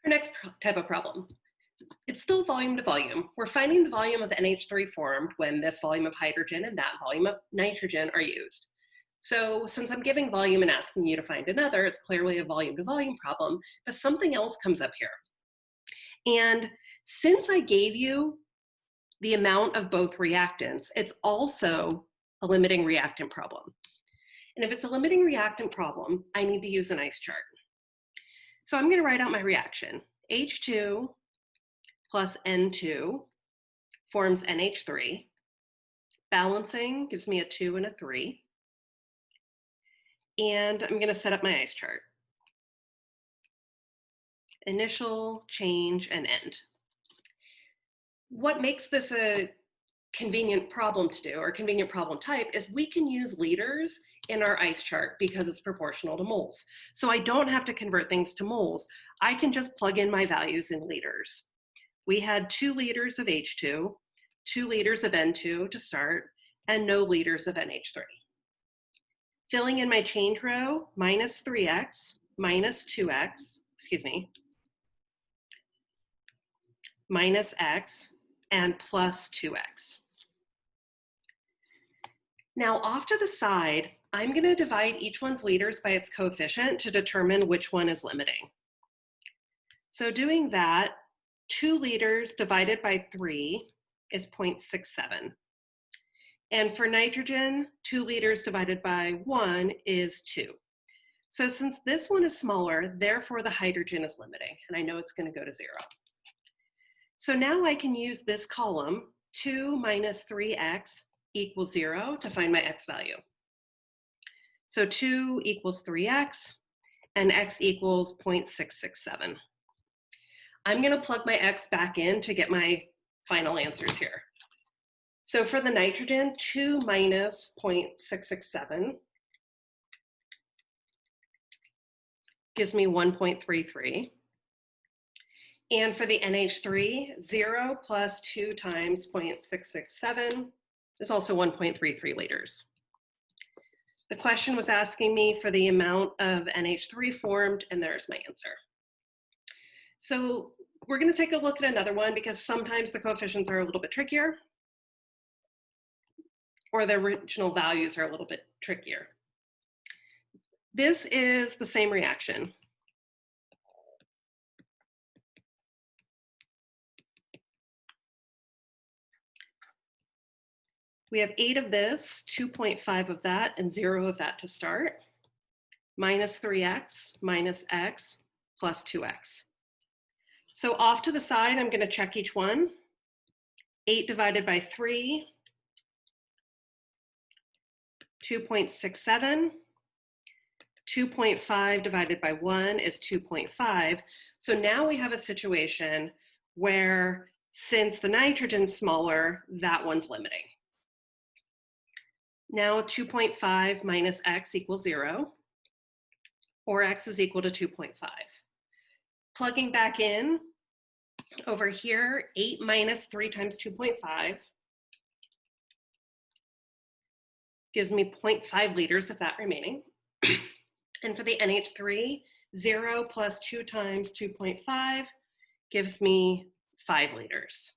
Our next type of problem. It's still volume to volume. We're finding the volume of NH3 formed when this volume of hydrogen and that volume of nitrogen are used. So since I'm giving volume and asking you to find another, it's clearly a volume to volume problem, but something else comes up here. And since I gave you the amount of both reactants, it's also a limiting reactant problem. And if it's a limiting reactant problem, I need to use an ice chart. So I'm going to write out my reaction. H2 plus N2 forms NH3. Balancing gives me a 2 and a 3. And I'm going to set up my ice chart. Initial, change, and end. What makes this a convenient problem to do, or convenient problem type, is we can use liters in our ice chart because it's proportional to moles. So I don't have to convert things to moles. I can just plug in my values in liters. We had 2 liters of H2, 2 liters of N2 to start, and no liters of NH3. Filling in my change row, minus 3x, minus 2x, minus x, and plus 2x. Now off to the side, I'm going to divide each one's liters by its coefficient to determine which one is limiting. So doing that, 2 liters divided by 3 is 0.67. And for nitrogen, 2 liters divided by 1 is 2. So since this one is smaller, therefore the hydrogen is limiting, and I know it's going to go to 0. So now I can use this column, 2 minus 3x equals 0, to find my x value. So 2 equals 3x, and x equals 0.667. I'm going to plug my x back in to get my final answers here. So for the nitrogen, 2 minus 0.667 gives me 1.33. And for the NH3, 0 plus 2 times 0.667 is also 1.33 liters. The question was asking me for the amount of NH3 formed, and there's my answer. So we're going to take a look at another one because sometimes the coefficients are a little bit trickier, or the original values are a little bit trickier. This is the same reaction. We have 8 of this, 2.5 of that, and 0 of that to start. Minus 3x, minus x, plus 2x. So off to the side, I'm going to check each one. 8 divided by 3, 2.67. 2.5 divided by 1 is 2.5. So now we have a situation where, since the nitrogen's smaller, that one's limiting. Now 2.5 minus x equals 0, or x is equal to 2.5. Plugging back in, over here, 8 minus 3 times 2.5 gives me 0.5 liters of that remaining. And for the NH3, 0 plus 2 times 2.5 gives me 5 liters.